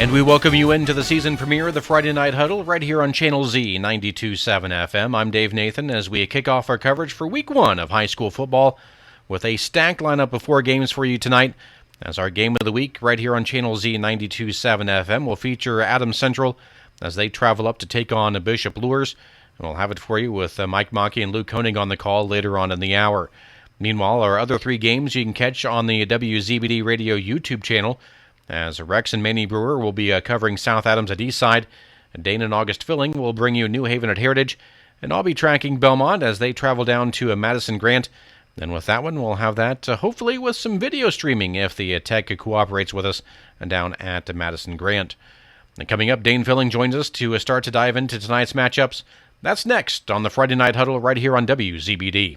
And we welcome you into the season premiere of the Friday Night Huddle right here on Channel Z 92.7 FM. I'm Dave Nathan as we kick off our coverage for Week 1 of high school football with a stacked lineup of 4 games for you tonight. As our game of the week right here on Channel Z 92.7 FM will feature Adams Central as they travel up to take on Bishop Luers. And we'll have it for you with Mike Mackey and Luke Koenig on the call later on in the hour. Meanwhile, our other 3 games you can catch on the WZBD Radio YouTube channel, as Rex and Manny Brewer will be covering South Adams at Eastside, and Dane and August Filling will bring you New Haven at Heritage, and I'll be tracking Belmont as they travel down to Madison Grant. And with that one, we'll have that hopefully with some video streaming if the tech cooperates with us down at Madison Grant. And coming up, Dane Filling joins us to start to dive into tonight's matchups. That's next on the Friday Night Huddle right here on WZBD.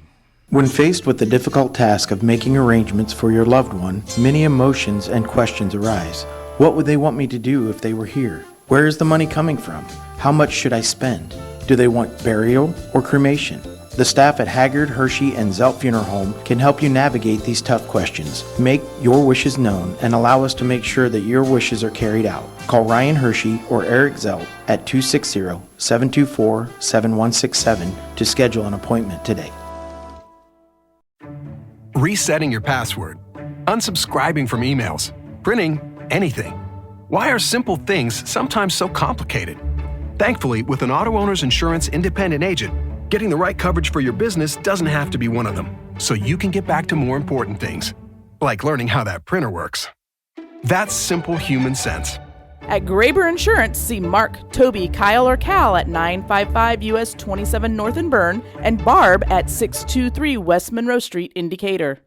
When faced with the difficult task of making arrangements for your loved one, many emotions and questions arise. What would they want me to do if they were here? Where is the money coming from? How much should I spend? Do they want burial or cremation? The staff at Haggard, Hershey, and Zelt Funeral Home can help you navigate these tough questions. Make your wishes known and allow us to make sure that your wishes are carried out. Call Ryan Hershey or Eric Zelt at 260-724-7167 to schedule an appointment today. Resetting your password, unsubscribing from emails, printing anything. Why are simple things sometimes so complicated? Thankfully, with an auto owner's insurance independent agent, getting the right coverage for your business doesn't have to be one of them, so you can get back to more important things, like learning how that printer works. That's simple human sense. At Graber Insurance, see Mark, Toby, Kyle, or Cal at 955 US 27 North and Byrne, and Barb at 623 West Monroe Street in Decatur.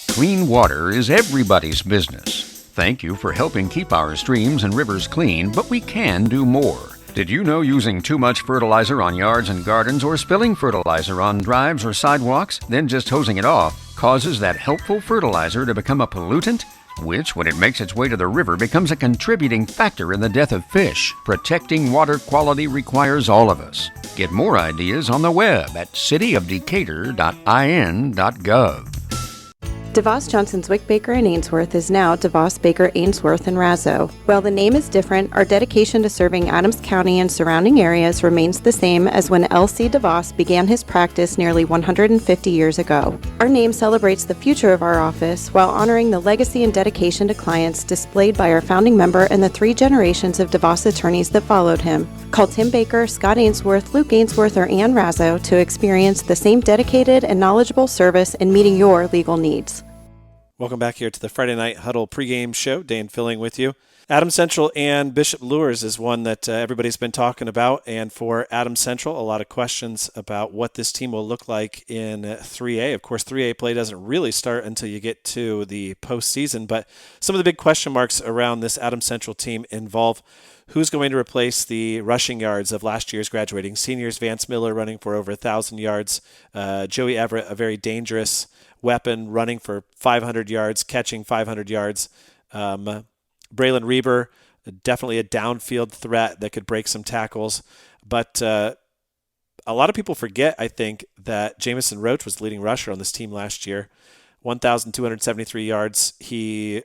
Clean water is everybody's business. Thank you for helping keep our streams and rivers clean, but we can do more. Did you know using too much fertilizer on yards and gardens or spilling fertilizer on drives or sidewalks, then just hosing it off, causes that helpful fertilizer to become a pollutant? Which, when it makes its way to the river, becomes a contributing factor in the death of fish. Protecting water quality requires all of us. Get more ideas on the web at cityofdecatur.in.gov. DeVos Johnson's Wick Baker in Ainsworth is now DeVos Baker Ainsworth and Razzo. While the name is different, our dedication to serving Adams County and surrounding areas remains the same as when L.C. DeVos began his practice nearly 150 years ago. Our name celebrates the future of our office while honoring the legacy and dedication to clients displayed by our founding member and the 3 generations of DeVos attorneys that followed him. Call Tim Baker, Scott Ainsworth, Luke Ainsworth, or Ann Razzo to experience the same dedicated and knowledgeable service in meeting your legal needs. Welcome back here to the Friday Night Huddle pregame show. Dane Filling with you. Adams Central and Bishop Luers is one that everybody's been talking about. And for Adams Central, a lot of questions about what this team will look like in 3A. Of course, 3A play doesn't really start until you get to the postseason. But some of the big question marks around this Adams Central team involve who's going to replace the rushing yards of last year's graduating seniors. Vance Miller running for over 1,000 yards. Joey Everett, a very dangerous weapon, running for 500 yards, catching 500 yards. Braylon Reber, definitely a downfield threat that could break some tackles. But a lot of people forget, I think, that Jamison Roach was the leading rusher on this team last year. 1,273 yards. He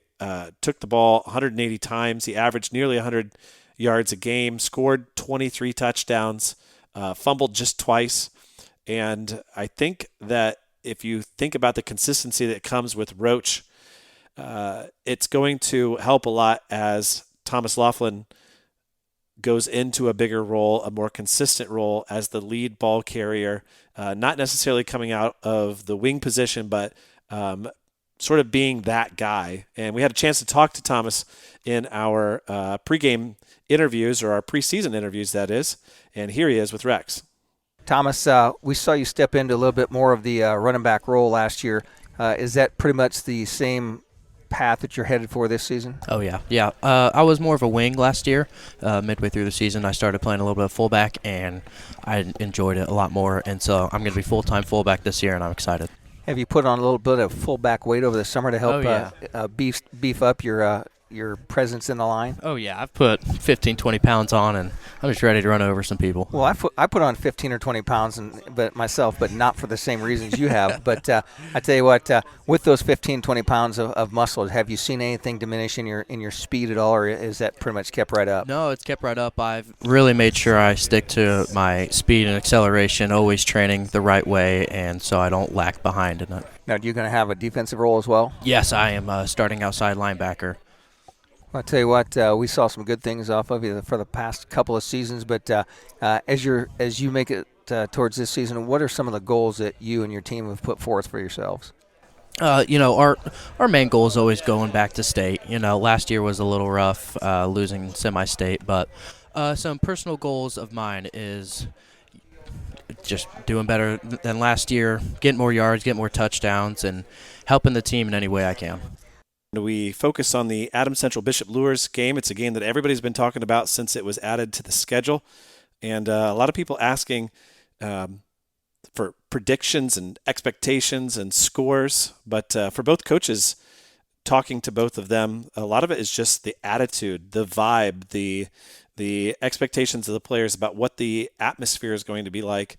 took the ball 180 times. He averaged nearly 100 yards a game, scored 23 touchdowns, fumbled just twice. And I think that if you think about the consistency that comes with Roach, it's going to help a lot as Thomas Laughlin goes into a bigger role, a more consistent role as the lead ball carrier, not necessarily coming out of the wing position, but sort of being that guy. And we had a chance to talk to Thomas in our pregame interviews, or our preseason interviews, that is. And here he is with Rex. Thomas, we saw you step into a little bit more of the running back role last year. Is that pretty much the same path that you're headed for this season? Oh, yeah. I was more of a wing last year. Midway through the season, I started playing a little bit of fullback, and I enjoyed it a lot more. And so I'm going to be full-time fullback this year, and I'm excited. Have you put on a little bit of fullback weight over the summer to help beef up your your presence in the line? Oh, yeah. I've put 15, 20 pounds on, and I'm just ready to run over some people. Well, I put on 15 or 20 pounds but myself, but not for the same reasons you have. But I tell you what, with those 15, 20 pounds of muscle, have you seen anything diminish in your speed at all, or is that pretty much kept right up? No, it's kept right up. I've really made sure I stick to my speed and acceleration, always training the right way, and so I don't lag behind in it. Now, are you going to have a defensive role as well? Yes, I am starting outside linebacker. I'll tell you what, we saw some good things off of you for the past couple of seasons, but as you make it towards this season, what are some of the goals that you and your team have put forth for yourselves? Our main goal is always going back to state. Last year was a little rough, losing semi-state, but some personal goals of mine is just doing better than last year, getting more yards, getting more touchdowns, and helping the team in any way I can. We focus on the Adams Central Bishop Lures game. It's a game that everybody's been talking about since it was added to the schedule. And a lot of people asking for predictions and expectations and scores. But for both coaches, talking to both of them, a lot of it is just the attitude, the vibe, the expectations of the players about what the atmosphere is going to be like.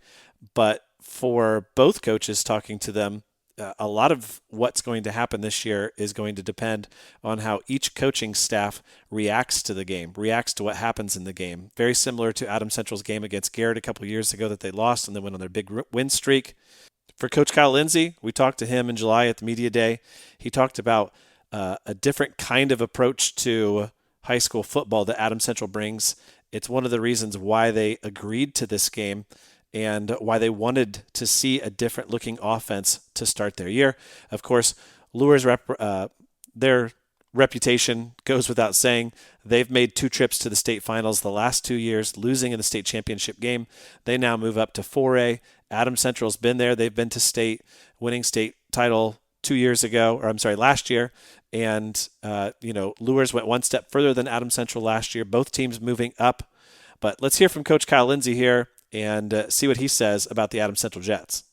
But for both coaches, talking to them, a lot of what's going to happen this year is going to depend on how each coaching staff reacts to the game, reacts to what happens in the game. Very similar to Adams Central's game against Garrett a couple of years ago that they lost and then went on their big win streak. For Coach Kyle Lindsay, we talked to him in July at the media day. He talked about a different kind of approach to high school football that Adams Central brings. It's one of the reasons why they agreed to this game and why they wanted to see a different looking offense to start their year. Of course, Lures, their reputation goes without saying. They've made 2 trips to the state finals the last 2 years, losing in the state championship game. They now move up to 4A. Adams Central's been there. They've been to state, winning state title last year. And, Lures went one step further than Adams Central last year. Both teams moving up. But let's hear from Coach Kyle Lindsay here and see what he says about the Adams Central Jets.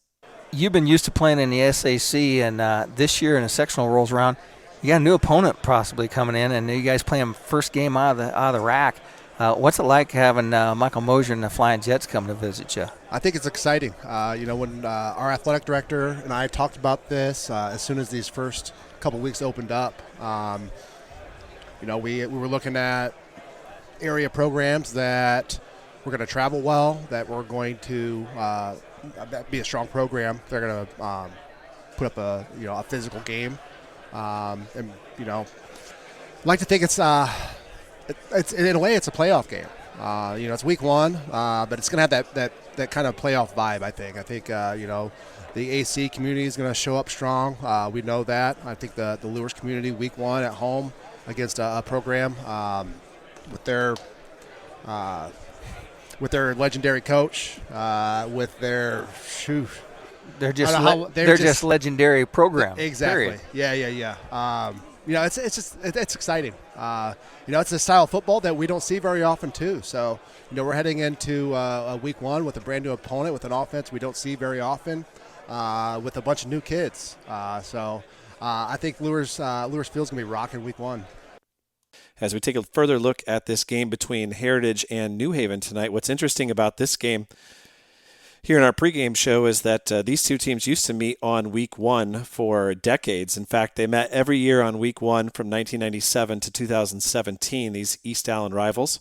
You've been used to playing in the SAC, and this year in a sectional rolls around, you got a new opponent possibly coming in, and you guys playing first game out of the rack. What's it like having Michael Mosier and the Flying Jets coming to visit you? I think it's exciting. When our athletic director and I talked about this, as soon as these first couple weeks opened up, we were looking at area programs that we're going to travel well, that we're going to be a strong program. They're going to put up a physical game, and like to think it's in a way it's a playoff game. It's week 1, but it's going to have that kind of playoff vibe. I think the AC community is going to show up strong. We know that. I think the Lures community week 1 at home against a program with their legendary coach, with their they're just legendary program. Exactly. Period. Yeah. It's exciting. It's a style of football that we don't see very often too. So we're heading into a week 1 with a brand new opponent with an offense we don't see very often, with a bunch of new kids. I think Lures Field's gonna be rocking week 1. As we take a further look at this game between Heritage and New Haven tonight, what's interesting about this game here in our pregame show is that these two teams used to meet on week 1 for decades. In fact, they met every year on week 1 from 1997 to 2017, these East Allen rivals.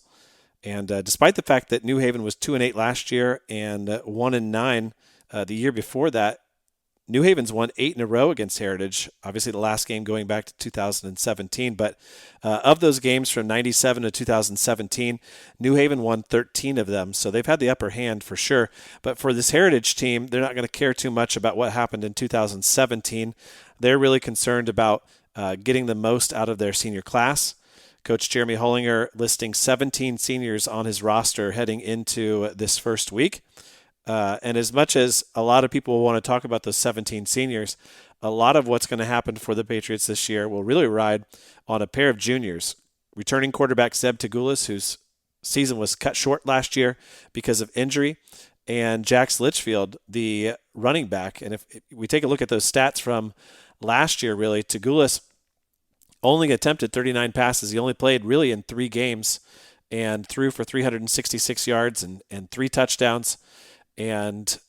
And despite the fact that New Haven was 2-8 last year and 1-9 the year before that, New Haven's won 8 in a row against Heritage, obviously the last game going back to 2017. But of those games from 97 to 2017, New Haven won 13 of them. So they've had the upper hand for sure. But for this Heritage team, they're not going to care too much about what happened in 2017. They're really concerned about getting the most out of their senior class. Coach Jeremy Hollinger listing 17 seniors on his roster heading into this first week. And as much as a lot of people want to talk about those 17 seniors, a lot of what's going to happen for the Patriots this year will really ride on a pair of juniors. Returning quarterback Zeb Tagulis, whose season was cut short last year because of injury, and Jax Litchfield, the running back. And if we take a look at those stats from last year, really, Tagulis only attempted 39 passes. He only played really in 3 games and threw for 366 yards and 3 touchdowns, and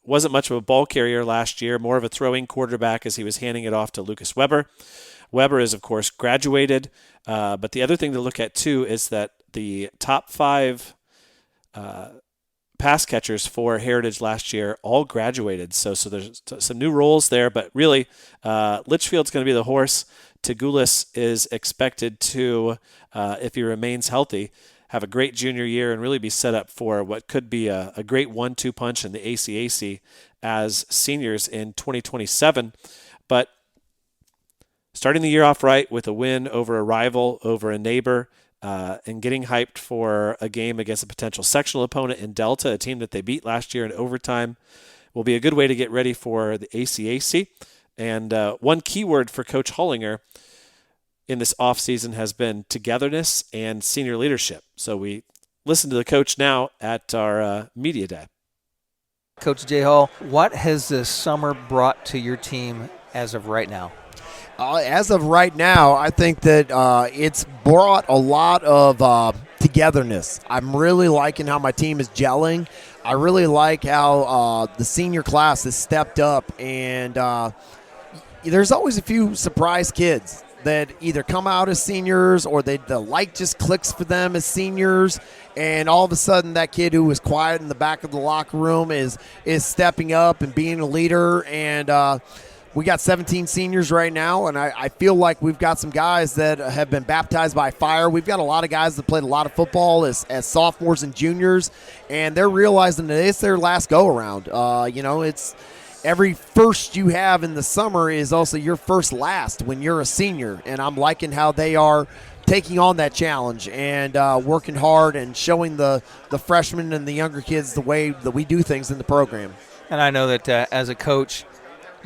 wasn't much of a ball carrier last year, more of a throwing quarterback as he was handing it off to Lucas Weber. Weber is, of course, graduated, but the other thing to look at, too, is that the top 5 pass catchers for Heritage last year all graduated. So there's some new roles there, but really Litchfield's going to be the horse. Tagulis is expected to, if he remains healthy, have a great junior year and really be set up for what could be a great 1-2 punch in the ACAC as seniors in 2027. But starting the year off right with a win over a rival, over a neighbor, and getting hyped for a game against a potential sectional opponent in Delta, a team that they beat last year in overtime, will be a good way to get ready for the ACAC. And one key word for Coach Hollinger in this offseason has been togetherness and senior leadership. So we listen to the coach now at our media day. Coach J. Hall, what has this summer brought to your team as of right now? As of right now, I think that it's brought a lot of togetherness. I'm really liking how my team is gelling. I really like how the senior class has stepped up, and there's always a few surprise kids that either come out as seniors or the light just clicks for them as seniors, and all of a sudden that kid who was quiet in the back of the locker room is stepping up and being a leader. And we got 17 seniors right now, and I feel like we've got some guys that have been baptized by fire. We've got a lot of guys that played a lot of football as sophomores and juniors, and they're realizing that it's their last go-around. It's every first you have in the summer is also your first last when you're a senior, and I'm liking how they are taking on that challenge and working hard and showing the freshmen and the younger kids the way that we do things in the program. And I know that as a coach,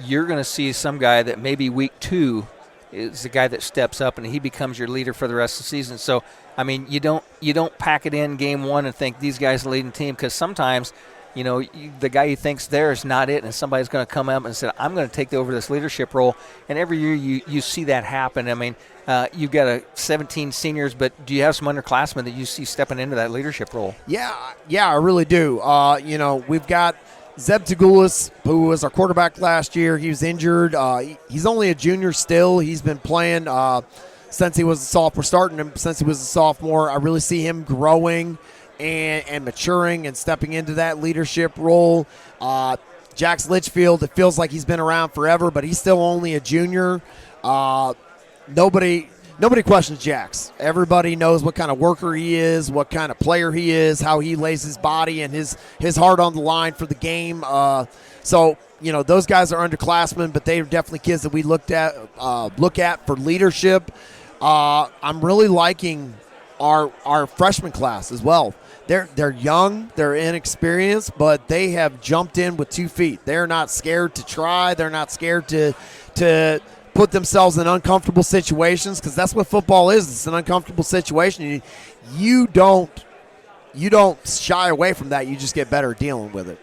you're going to see some guy that maybe week 2 is the guy that steps up and he becomes your leader for the rest of the season. So, I mean, you don't pack it in game 1 and think these guys are the leading team, because sometimes, the guy you think's there is not it, and somebody's going to come up and say, I'm going to take over this leadership role. And every year you see that happen. I mean, you've got 17 seniors, but do you have some underclassmen that you see stepping into that leadership role? Yeah, I really do. We've got Zeb Tagulis, who was our quarterback last year. He was injured. He's only a junior still. He's been playing since he was a sophomore, starting him since he was a sophomore. I really see him growing and maturing and stepping into that leadership role. Jax Litchfield, it feels like he's been around forever, but he's still only a junior. Nobody questions Jax. Everybody knows what kind of worker he is, what kind of player he is, how he lays his body and his heart on the line for the game. So those guys are underclassmen, but they're definitely kids that we look at for leadership. I'm really liking our freshman class as well. They're young, they're inexperienced, but they have jumped in with 2 feet. They're not scared to try. They're not scared to put themselves in uncomfortable situations, because that's what football is. It's an uncomfortable situation. You don't shy away from that. You just get better at dealing with it.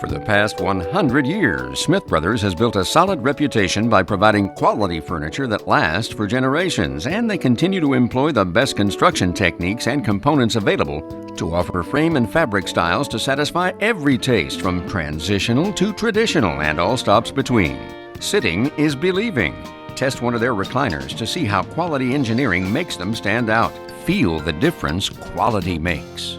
For the past 100 years, Smith Brothers has built a solid reputation by providing quality furniture that lasts for generations, and they continue to employ the best construction techniques and components available to offer frame and fabric styles to satisfy every taste, from transitional to traditional and all stops between. Sitting is believing. Test one of their recliners to see how quality engineering makes them stand out. Feel the difference quality makes.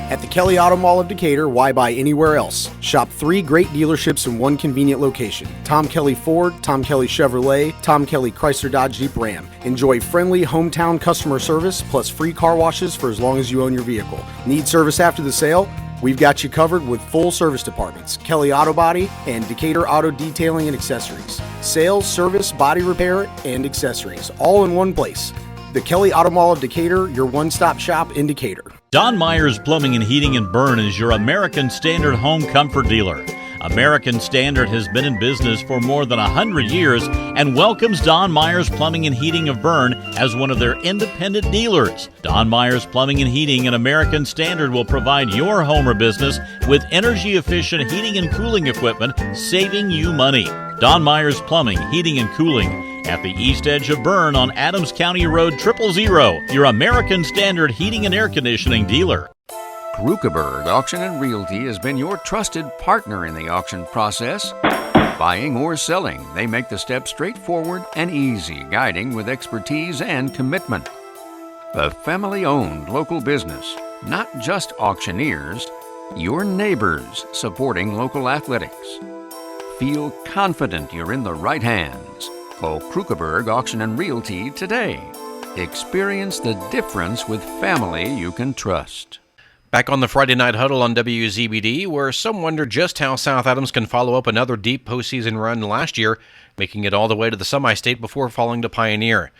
At the Kelly Auto Mall of Decatur, why buy anywhere else? Shop 3 great dealerships in one convenient location. Tom Kelly Ford, Tom Kelly Chevrolet, Tom Kelly Chrysler Dodge Jeep Ram. Enjoy friendly hometown customer service plus free car washes for as long as you own your vehicle. Need service after the sale? We've got you covered with full service departments, Kelly Auto Body, and Decatur Auto Detailing and Accessories. Sales, service, body repair, and accessories, all in one place. The Kelly Auto Mall of Decatur, your one-stop shop in Decatur. Don Myers Plumbing and Heating in Bern is your American Standard home comfort dealer. American Standard has been in business for more than 100 years and welcomes Don Myers Plumbing and Heating of Bern as one of their independent dealers. Don Myers Plumbing and Heating and American Standard will provide your home or business with energy-efficient heating and cooling equipment, saving you money. Don Myers Plumbing, Heating and Cooling at the east edge of Bern on Adams County Road 000, your American Standard Heating and Air Conditioning dealer. Krukeberg Auction and Realty has been your trusted partner in the auction process. Buying or selling, they make the steps straightforward and easy, guiding with expertise and commitment. The family-owned local business, not just auctioneers, your neighbors supporting local athletics. Feel confident you're in the right hands. Call Krukeberg Auction and Realty today. Experience the difference with family you can trust. Back on the Friday Night Huddle on WZBD, where some wonder just how South Adams can follow up another deep postseason run last year, making it all the way to the semi-state before falling to Pioneer.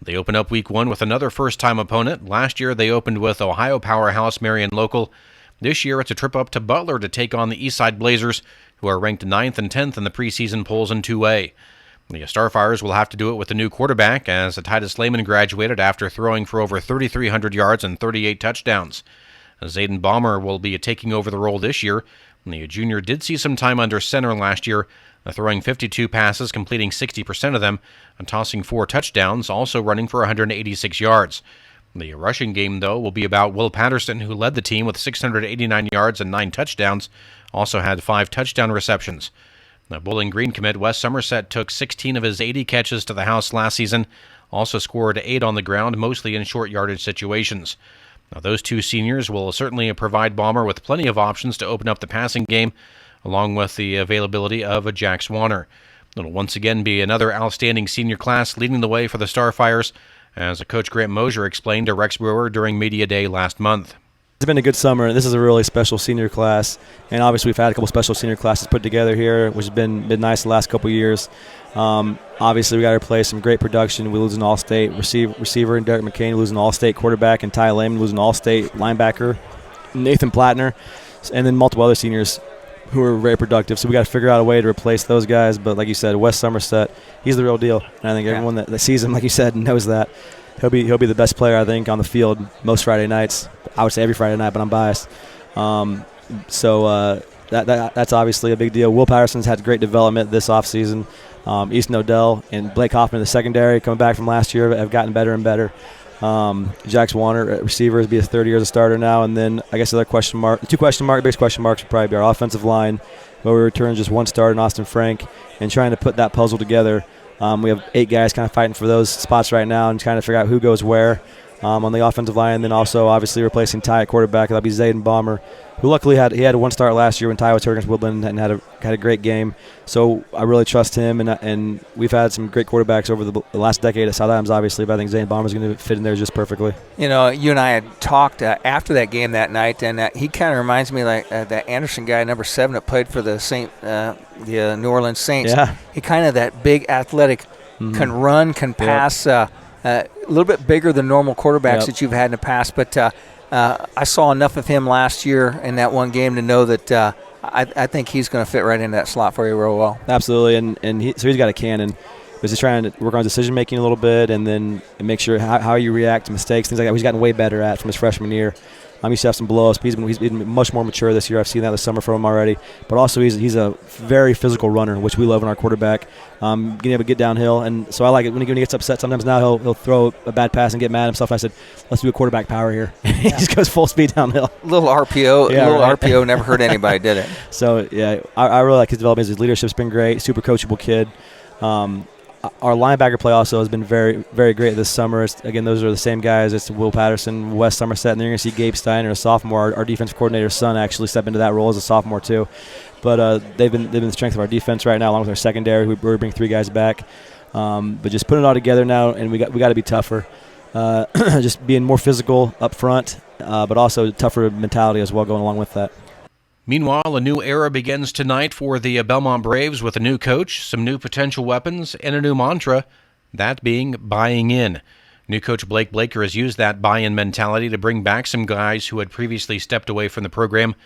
They open up Week 1 with another first-time opponent. Last year they opened with Ohio powerhouse Marion Local. This year it's a trip up to Butler to take on the Eastside Blazers, who are ranked 9th and 10th in the preseason polls in 2A. The Starfires will have to do it with a new quarterback, as Titus Lehman graduated after throwing for over 3,300 yards and 38 touchdowns. Zayden Balmer will be taking over the role this year. The junior did see some time under center last year, throwing 52 passes, completing 60% of them, and tossing 4 touchdowns, also running for 186 yards. The rushing game, though, will be about Will Patterson, who led the team with 689 yards and 9 touchdowns, also had 5 touchdown receptions. The Bowling Green commit Wes Somerset took 16 of his 80 catches to the house last season, also scored 8 on the ground, mostly in short yardage situations. Now, those two seniors will certainly provide Balmer with plenty of options to open up the passing game, along with the availability of Jack Swanner. It'll once again be another outstanding senior class leading the way for the Starfires, as Coach Grant Mosier explained to Rex Brewer during Media Day last month. It's been a good summer. This is a really special senior class, and obviously we've had a couple special senior classes put together here, which has been nice the last couple of years. Obviously, we got to replace some great production. We lose an All-State receiver in Derek McCain, losing an All-State quarterback, and Ty Lehman losing an All-State linebacker, Nathan Plattner, and then multiple other seniors who are very productive. So we got to figure out a way to replace those guys. But like you said, Wes Somerset, he's the real deal, and I think everyone that sees him, like you said, knows that. He'll be the best player, I think, on the field most Friday nights. I would say every Friday night, but I'm biased. That's obviously a big deal. Will Patterson's had great development this offseason. Easton Odell and Blake Hoffman in the secondary, coming back from last year, have gotten better and better. Jack Swanner at receiver has been his third year as a starter now. And then I guess the biggest question marks would probably be our offensive line, where we return just one starter in Austin Frank, and trying to put that puzzle together. We have 8 guys kind of fighting for those spots right now and trying to figure out who goes where on the offensive line. And then also obviously replacing Ty at quarterback. That'll be Zayden Balmer, who luckily had one start last year when Ty was hurt against Woodland and had a great game. So I really trust him, and we've had some great quarterbacks over the last decade at South Adams, obviously, but I think Zayden Balmer's going to fit in there just perfectly. You know, you and I had talked after that game that night, and he kind of reminds me like that Anderson guy, number 7, that played for the New Orleans Saints. Yeah. He kind of that big athletic, can run, can pass, a little bit bigger than normal quarterbacks that you've had in the past, but I saw enough of him last year in that one game to know that I think he's going to fit right into that slot for you real well. Absolutely, and he's got a cannon. He's just trying to work on decision making a little bit, and then make sure how you react to mistakes, things like that. He's gotten way better at from his freshman year. He used to have some blow-ups, but he's been much more mature this year. I've seen that this summer from him already. But also he's a very physical runner, which we love in our quarterback. Being able to get downhill, and so I like it when he gets upset. Sometimes now he'll throw a bad pass and get mad at himself. I said, let's do a quarterback power here. He just goes full speed downhill. Little RPO, RPO never hurt anybody, did it? So yeah, I really like his development. His leadership's been great. Super coachable kid. Our linebacker play also has been very, very great this summer. Again, those are the same guys. It's Will Patterson, Wes Somerset, and then you're going to see Gabe Steiner, a sophomore. Our defensive coordinator's son actually step into that role as a sophomore too. But they've been the strength of our defense right now, along with our secondary. We're bringing 3 guys back. But just putting it all together now, and we got to be tougher. Just being more physical up front, but also tougher mentality as well going along with that. Meanwhile, a new era begins tonight for the Belmont Braves with a new coach, some new potential weapons, and a new mantra, that being buying in. New coach Blake Blaker has used that buy-in mentality to bring back some guys who had previously stepped away from the program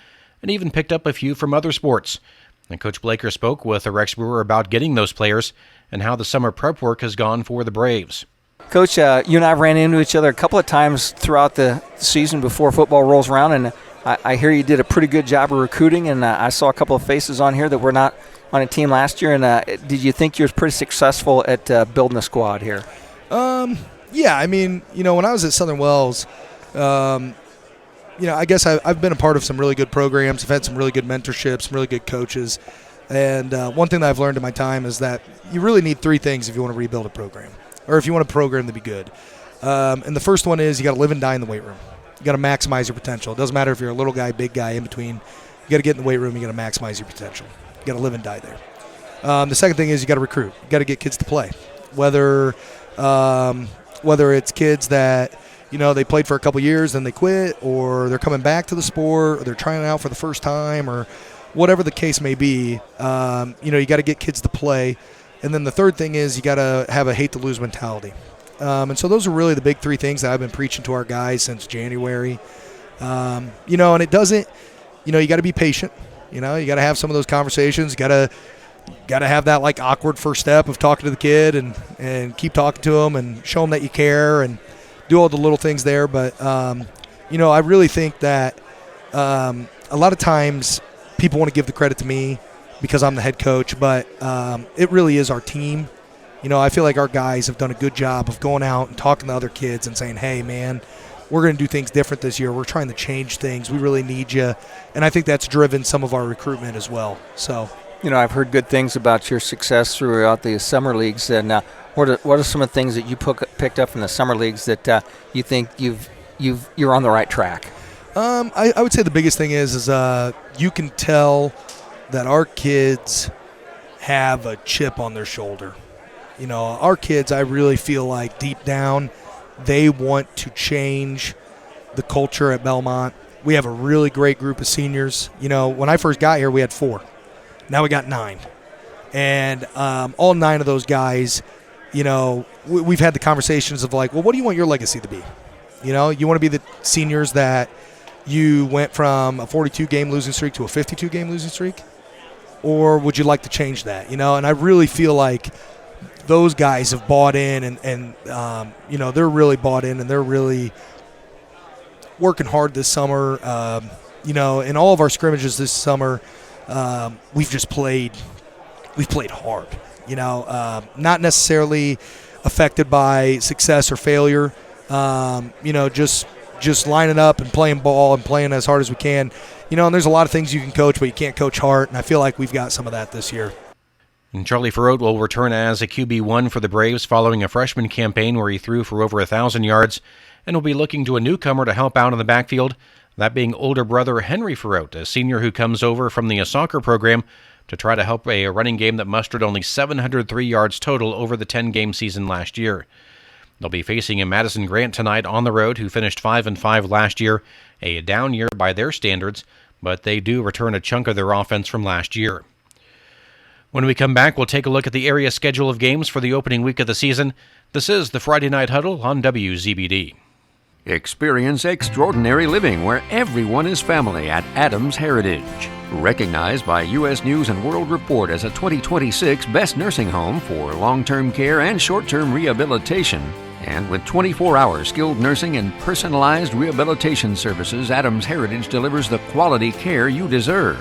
and even picked up a few from other sports. And Coach Blaker spoke with Rex Brewer about getting those players and how the summer prep work has gone for the Braves. Coach, you and I ran into each other a couple of times throughout the season before football rolls around, and I hear you did a pretty good job of recruiting, and I saw a couple of faces on here that were not on a team last year. And did you think you were pretty successful at building a squad here? Yeah, I mean, when I was at Southern Wells, I guess I've been a part of some really good programs. I've had some really good mentorships, some really good coaches. And one thing that I've learned in my time is that you really need three things if you want to rebuild a program, or if you want a program to be good. And the first one is you got to live and die in the weight room. You got to maximize your potential. It doesn't matter if you're a little guy, big guy, in between. You got to get in the weight room. You got to maximize your potential. You got to live and die there. The second thing is you got to recruit. You got to get kids to play, whether it's kids that they played for a couple years and they quit, or they're coming back to the sport, or they're trying it out for the first time, or whatever the case may be. You got to get kids to play. And then the third thing is you got to have a hate-to-lose mentality. And so those are really the big three things that I've been preaching to our guys since January. And it doesn't, you got to be patient. You got to have some of those conversations. You got to have that like awkward first step of talking to the kid and keep talking to them and show them that you care and do all the little things there. But, I really think that a lot of times people want to give the credit to me because I'm the head coach, but it really is our team. I feel like our guys have done a good job of going out and talking to other kids and saying, hey, man, we're going to do things different this year. We're trying to change things. We really need you. And I think that's driven some of our recruitment as well. So, I've heard good things about your success throughout the summer leagues. And what are some of the things that you picked up from the summer leagues that you think you're on the right track? I would say the biggest thing is you can tell that our kids have a chip on their shoulder. Our kids, I really feel like deep down, they want to change the culture at Belmont. We have a really great group of seniors. When I first got here, we had 4. Now we got 9. And all 9 of those guys, we've had the conversations of like, well, what do you want your legacy to be? You want to be the seniors that you went from a 42-game losing streak to a 52-game losing streak? Or would you like to change that? And I really feel like those guys have bought in and they're really bought in and they're really working hard this summer. In all of our scrimmages this summer, we've played hard, not necessarily affected by success or failure. Just lining up and playing ball and playing as hard as we can. And there's a lot of things you can coach, but you can't coach heart, and I feel like we've got some of that this year. And Charlie Ferrot will return as a QB1 for the Braves following a freshman campaign where he threw for over 1,000 yards, and will be looking to a newcomer to help out in the backfield, that being older brother Henry Ferrot, a senior who comes over from the soccer program to try to help a running game that mustered only 703 yards total over the 10-game season last year. They'll be facing a Madison Grant tonight on the road, who finished 5-5 last year, a down year by their standards, but they do return a chunk of their offense from last year. When we come back, we'll take a look at the area schedule of games for the opening week of the season. This is the Friday Night Huddle on WZBD. Experience extraordinary living where everyone is family at Adams Heritage. Recognized by U.S. News & World Report as a 2026 Best Nursing Home for long-term care and short-term rehabilitation. And with 24-hour skilled nursing and personalized rehabilitation services, Adams Heritage delivers the quality care you deserve.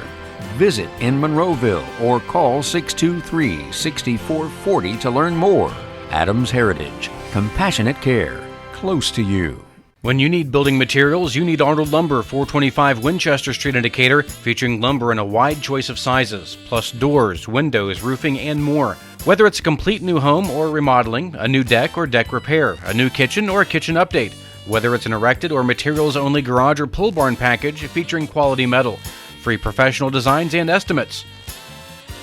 Visit in Monroeville or call 623-6440 to learn more. Adams Heritage. Compassionate care. Close to you. When you need building materials, you need Arnold Lumber, 425 Winchester Street in Decatur, featuring lumber in a wide choice of sizes, plus doors, windows, roofing, and more. Whether it's a complete new home or remodeling, a new deck or deck repair, a new kitchen or a kitchen update, whether it's an erected or materials-only garage or pull barn package featuring quality metal, free professional designs and estimates.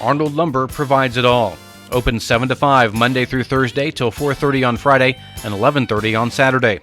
Arnold Lumber provides it all. Open 7 to 5 Monday through Thursday till 4:30 on Friday and 11:30 on Saturday.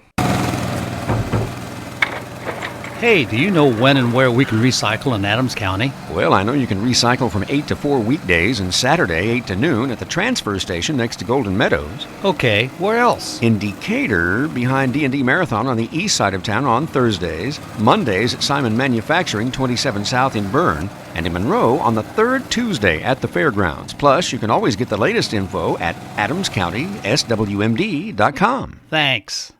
Hey, do you know when and where we can recycle in Adams County? Well, I know you can recycle from 8 to 4 weekdays and Saturday 8 to noon at the transfer station next to Golden Meadows. Okay, where else? In Decatur, behind D&D Marathon on the east side of town on Thursdays, Mondays at Simon Manufacturing 27 South in Bern, and in Monroe on the third Tuesday at the fairgrounds. Plus, you can always get the latest info at adamscountyswmd.com. Thanks.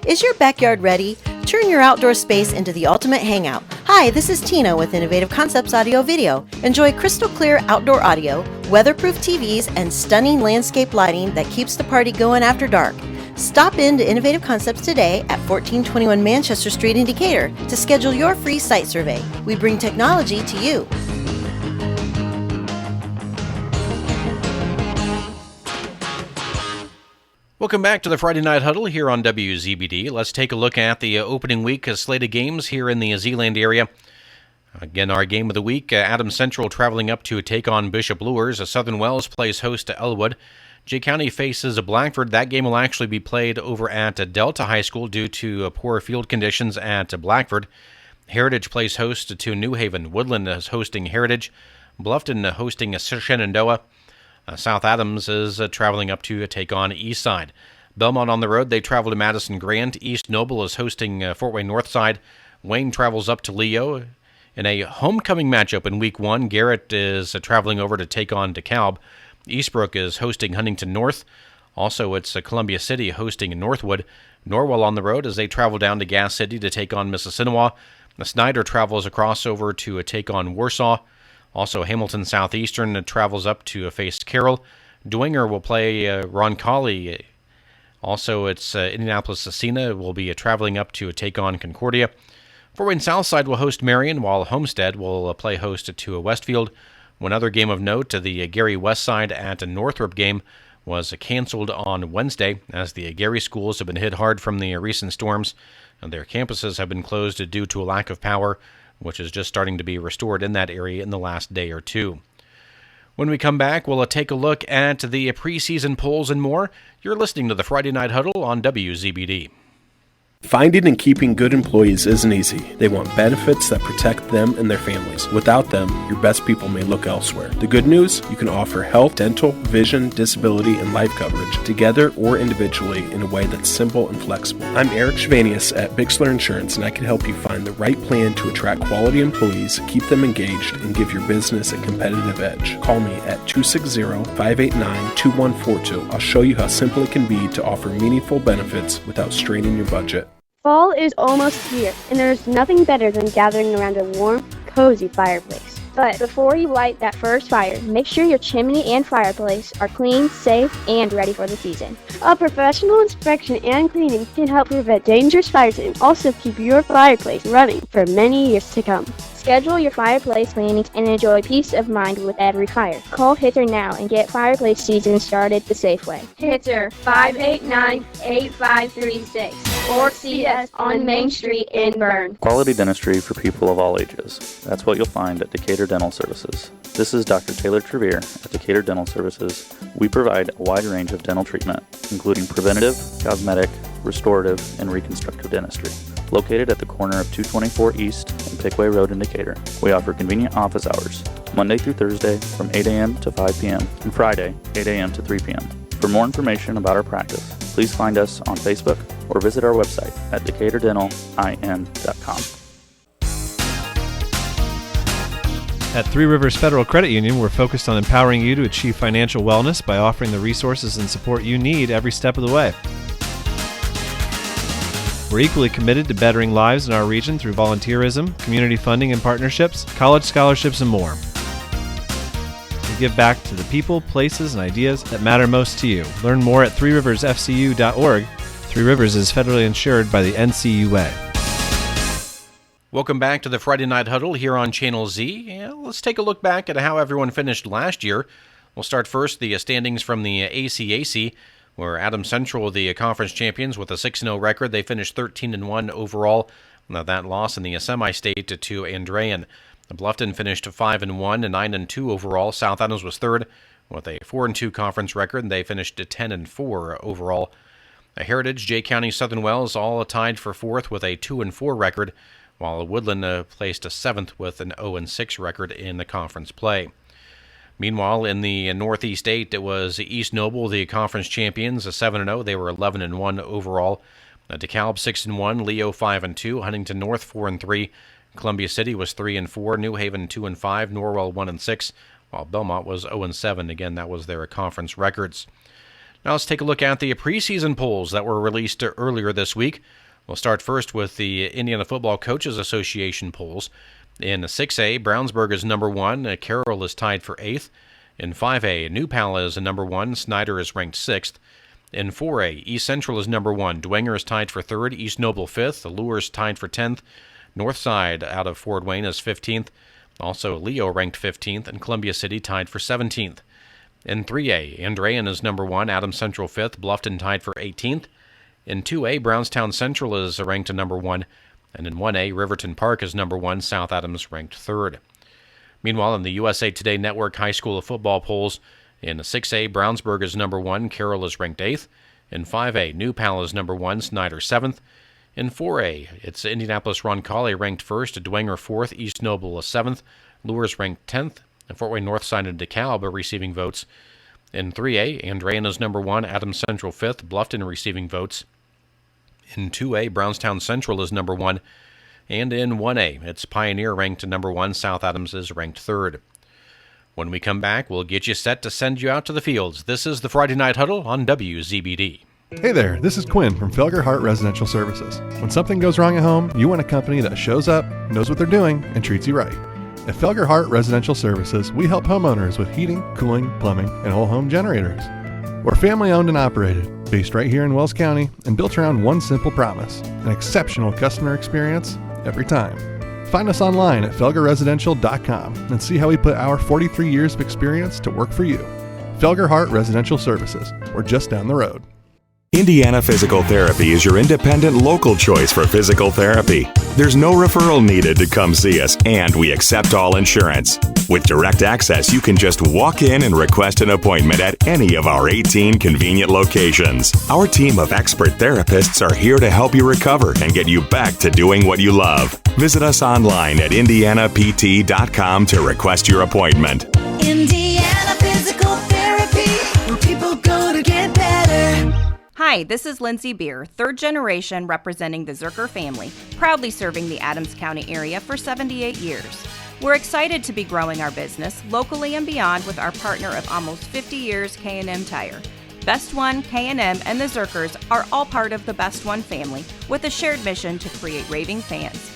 Is your backyard ready? Turn your outdoor space into the ultimate hangout. Hi, this is Tina with Innovative Concepts Audio Video. Enjoy crystal clear outdoor audio, weatherproof TVs, and stunning landscape lighting that keeps the party going after dark. Stop in to Innovative Concepts today at 1421 Manchester Street in Decatur to schedule your free site survey. We bring technology to you. Welcome back to the Friday Night Huddle here on WZBD. Let's take a look at the opening week slate of games here in the Zeeland area. Again, our game of the week, Adams Central traveling up to take on Bishop Luers. Southern Wells plays host to Elwood. Jay County faces Blackford. That game will actually be played over at Delta High School due to poor field conditions at Blackford. Heritage plays host to New Haven. Woodland is hosting Heritage. Bluffton hosting Shenandoah. South Adams is traveling up to take on Eastside. Belmont on the road, they travel to Madison Grant. East Noble is hosting Fort Wayne Northside. Wayne travels up to Leo. In a homecoming matchup in Week 1, Garrett is traveling over to take on DeKalb. Eastbrook is hosting Huntington North. Also, it's Columbia City hosting Northwood. Norwell on the road as they travel down to Gas City to take on Mississinawa. Snyder travels across over to take on Warsaw. Also, Hamilton Southeastern travels up to face Carroll. Dwenger will play Roncalli. Also, it's Indianapolis-Scecina will be traveling up to take on Concordia. Fort Wayne Southside will host Marion, while Homestead will play host to Westfield. One other game of note, the Gary Westside at Northrop game was canceled on Wednesday, as the Gary schools have been hit hard from the recent storms, and their campuses have been closed due to a lack of power, which is just starting to be restored in that area in the last day or two. When we come back, we'll take a look at the preseason polls and more. You're listening to the Friday Night Huddle on WZBD. Finding and keeping good employees isn't easy. They want benefits that protect them and their families. Without them, your best people may look elsewhere. The good news, you can offer health, dental, vision, disability, and life coverage together or individually in a way that's simple and flexible. I'm Eric Schvanius at Bixler Insurance, and I can help you find the right plan to attract quality employees, keep them engaged, and give your business a competitive edge. Call me at 260-589-2142. I'll show you how simple it can be to offer meaningful benefits without straining your budget. Fall is almost here, and there's nothing better than gathering around a warm, cozy fireplace. But before you light that first fire, make sure your chimney and fireplace are clean, safe, and ready for the season. A professional inspection and cleaning can help prevent dangerous fires and also keep your fireplace running for many years to come. Schedule your fireplace cleanings and enjoy peace of mind with every fire. Call Hitter now and get fireplace season started the safe way. Hitter 589-8536 or see us on Main Street in Bern. Quality dentistry for people of all ages. That's what you'll find at Decatur Dental Services. This is Dr. Taylor Trevere at Decatur Dental Services. We provide a wide range of dental treatment, including preventative, cosmetic, restorative, and reconstructive dentistry. Located at the corner of 224 East and Pickway Road in Decatur. We offer convenient office hours, Monday through Thursday from 8 a.m. to 5 p.m. and Friday, 8 a.m. to 3 p.m. For more information about our practice, please find us on Facebook or visit our website at DecaturDentalIN.com. At Three Rivers Federal Credit Union, we're focused on empowering you to achieve financial wellness by offering the resources and support you need every step of the way. We're equally committed to bettering lives in our region through volunteerism, community funding and partnerships, college scholarships, and more. We give back to the people, places, and ideas that matter most to you. Learn more at threeriversfcu.org. Three Rivers is federally insured by the NCUA. Welcome back to the Friday Night Huddle here on Channel Z. Let's take a look back at how everyone finished last year. We'll start first the standings from the ACAC, where Adams Central, the conference champions, with a 6-0 record. They finished 13-1 overall. Now that loss in the semi-state to Andrean. Bluffton finished 5-1 and 9-2 overall. South Adams was third with a 4-2 conference record, and they finished 10-4 overall. Heritage, Jay County, Southern Wells all tied for fourth with a 2-4 record, while Woodland placed a seventh with an 0-6 record in the conference play. Meanwhile, in the Northeast 8, it was East Noble, the conference champions, 7-0. They were 11-1 overall. DeKalb 6-1, Leo 5-2, Huntington North 4-3, Columbia City was 3-4, New Haven 2-5, Norwell 1-6, while Belmont was 0-7. Again, that was their conference records. Now let's take a look at the preseason polls that were released earlier this week. We'll start first with the Indiana Football Coaches Association polls. In 6A, Brownsburg is number 1. Carroll is tied for 8th. In 5A, New Pal is number 1. Snyder is ranked 6th. In 4A, East Central is number 1. Dwenger is tied for 3rd. East Noble 5th. Allure tied for 10th. Northside out of Fort Wayne is 15th. Also, Leo ranked 15th. And Columbia City tied for 17th. In 3A, Andrean is number 1, Adams Central 5th, Bluffton tied for 18th. In 2A, Brownstown Central is ranked number 1, and in 1A, Riverton Park is number 1, South Adams ranked 3rd. Meanwhile, in the USA Today Network High School Football polls, in 6A, Brownsburg is number 1, Carroll is ranked 8th. In 5A, New Pal is number 1, Snyder 7th. In 4A, it's Indianapolis Roncalli ranked 1st, Dwenger 4th, East Noble 7th, Lures ranked 10th. And Fort Wayne Northside and DeKalb are receiving votes. In 3A, Andrean is number 1, Adams Central 5th, Bluffton receiving votes. In 2A, Brownstown Central is number 1. And in 1A, it's Pioneer ranked number 1, South Adams is ranked 3rd. When we come back, we'll get you set to send you out to the fields. This is the Friday Night Huddle on WZBD. Hey there, this is Quinn from Felger Hart Residential Services. When something goes wrong at home, you want a company that shows up, knows what they're doing, and treats you right. At Felger Hart Residential Services, we help homeowners with heating, cooling, plumbing, and whole home generators. We're family owned and operated, based right here in Wells County, and built around one simple promise: an exceptional customer experience every time. Find us online at felgerresidential.com and see how we put our 43 years of experience to work for you. Felger Hart Residential Services. We're just down the road. Indiana Physical Therapy is your independent local choice for physical therapy. There's no referral needed to come see us, and we accept all insurance. With direct access, you can just walk in and request an appointment at any of our 18 convenient locations. Our team of expert therapists are here to help you recover and get you back to doing what you love. Visit us online at indianapt.com to request your appointment. Indiana Physical Therapy, where people go to get better. Hi, this is Lindsay Beer, third generation representing the Zerker family, proudly serving the Adams County area for 78 years. We're excited to be growing our business locally and beyond with our partner of almost 50 years, K&M Tire. Best One, K&M, and the Zerkers are all part of the Best One family with a shared mission to create raving fans.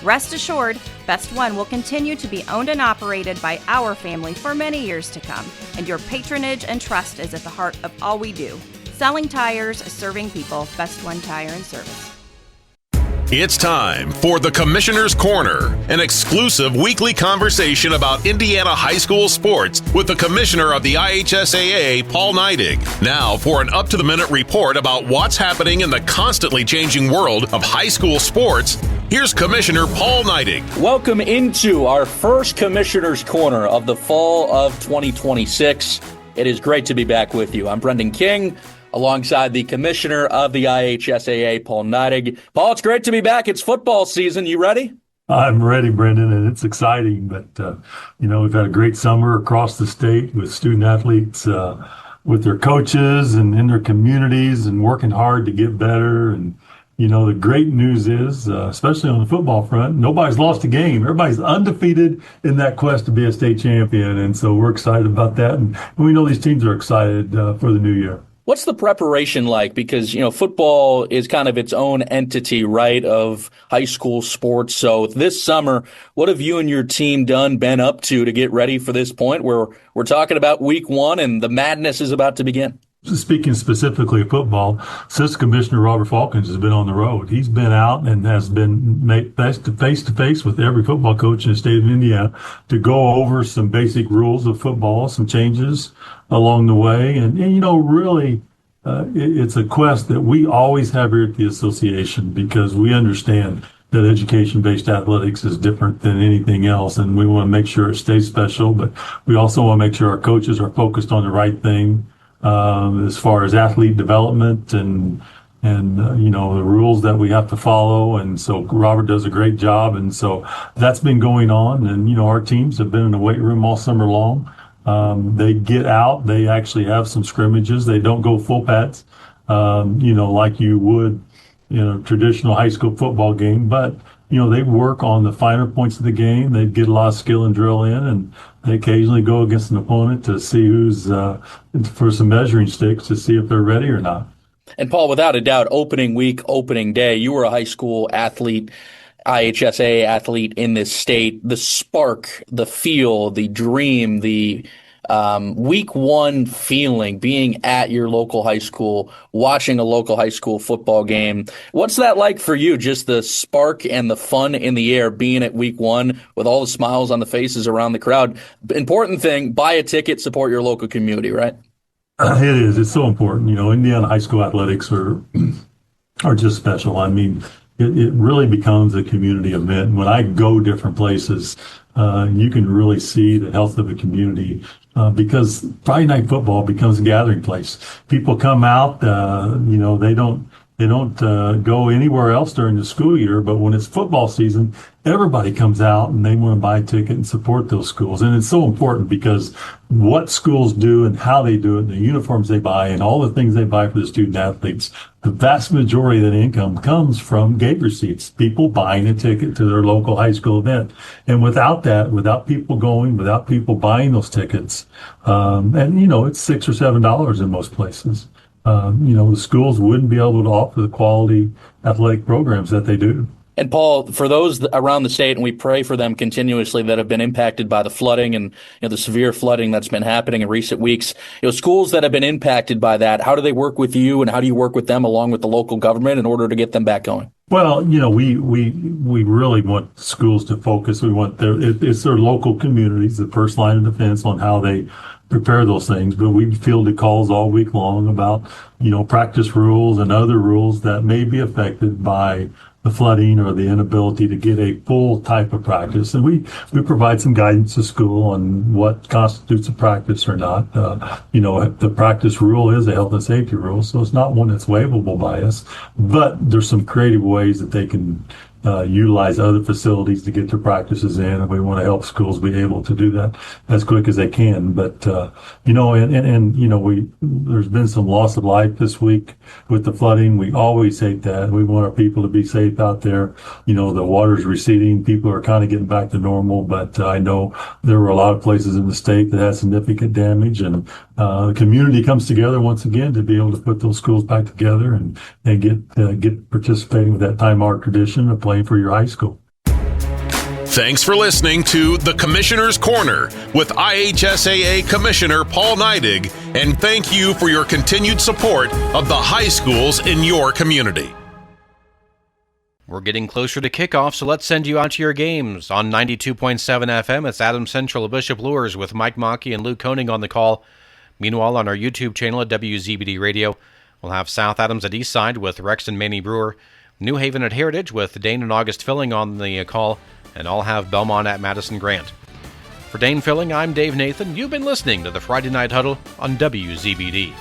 Rest assured, Best One will continue to be owned and operated by our family for many years to come, and your patronage and trust is at the heart of all we do. Selling tires, serving people, Best One Tire and Service. It's time for the Commissioner's Corner, an exclusive weekly conversation about Indiana high school sports with the Commissioner of the IHSAA, Paul Neidig. Now for an up-to-the-minute report about what's happening in the constantly changing world of high school sports, here's Commissioner Paul Neidig. Welcome into our first Commissioner's Corner of the fall of 2026. It is great to be back with you. I'm Brendan King, alongside the Commissioner of the IHSAA, Paul Neidig. Paul, it's great to be back. It's football season. You ready? I'm ready, Brendan, and it's exciting. But, we've had a great summer across the state with student athletes, with their coaches and in their communities and working hard to get better. And, the great news is, especially on the football front, nobody's lost a game. Everybody's undefeated in that quest to be a state champion. And so we're excited about that. And we know these teams are excited for the new year. What's the preparation like? Because, football is kind of its own entity, right, of high school sports. So this summer, what have you and your team been up to get ready for this point where we're talking about week 1 and the madness is about to begin? Speaking specifically of football, Assistant Commissioner Robert Falcons has been on the road. He's been out and has been made face to face with every football coach in the state of Indiana to go over some basic rules of football, some changes along the way. And really, it's a quest that we always have here at the association because we understand that education-based athletics is different than anything else, and we want to make sure it stays special, but we also want to make sure our coaches are focused on the right thing. As far as athlete development and the rules that we have to follow. And so Robert does a great job. And so that's been going on. And, our teams have been in the weight room all summer long. They get out. They actually have some scrimmages. They don't go full pads, like you would in a traditional high school football game. But, they work on the finer points of the game. They get a lot of skill and drill in, and they occasionally go against an opponent to see who's for some measuring sticks to see if they're ready or not. And Paul, without a doubt, opening week, opening day, you were a high school athlete, IHSA athlete in this state. The spark, the feel, the dream, the week one feeling, being at your local high school, watching a local high school football game. What's that like for you? Just the spark and the fun in the air, being at week one with all the smiles on the faces around the crowd. Important thing, buy a ticket, support your local community, right? It is. It's so important. Indiana high school athletics are just special. I mean, it really becomes a community event. When I go different places, you can really see the health of a community because Friday night football becomes a gathering place. People come out. They don't go anywhere else during the school year, but when it's football season, everybody comes out and they want to buy a ticket and support those schools. And it's so important because what schools do and how they do it, the uniforms they buy and all the things they buy for the student athletes, the vast majority of that income comes from gate receipts, people buying a ticket to their local high school event. And without that, without people going, without people buying those tickets, it's $6 or $7 in most places. The schools wouldn't be able to offer the quality athletic programs that they do. And Paul, for those around the state, and we pray for them continuously that have been impacted by the flooding and the severe flooding that's been happening in recent weeks, schools that have been impacted by that, how do they work with you and how do you work with them along with the local government in order to get them back going? Well, we really want schools to focus. We want it's their local communities, the first line of defense on how they prepare those things. But we fielded calls all week long about, practice rules and other rules that may be affected by the flooding or the inability to get a full type of practice. And we provide some guidance to school on what constitutes a practice or not. The practice rule is a health and safety rule, so it's not one that's waivable by us. But there's some creative ways that they can utilize other facilities to get their practices in, and we want to help schools be able to do that as quick as they can. But there's been some loss of life this week with the flooding. We always hate that. We want our people to be safe out there. The water's receding. People are kind of getting back to normal, but I know there were a lot of places in the state that had significant damage, and the community comes together once again to be able to put those schools back together and get participating with that time-honored tradition of playing for your high school. Thanks for listening to The Commissioner's Corner with IHSAA Commissioner Paul Neidig, and thank you for your continued support of the high schools in your community. We're getting closer to kickoff, so let's send you out to your games. On 92.7 FM, it's Adams Central Bishop Lures with Mike Mockey and Luke Koenig on the call. Meanwhile, on our YouTube channel at WZBD Radio, we'll have South Adams at Eastside with Rex and Manny Brewer, New Haven at Heritage with Dane and August Filling on the call, and I'll have Belmont at Madison Grant. For Dane Filling, I'm Dave Nathan. You've been listening to the Friday Night Huddle on WZBD.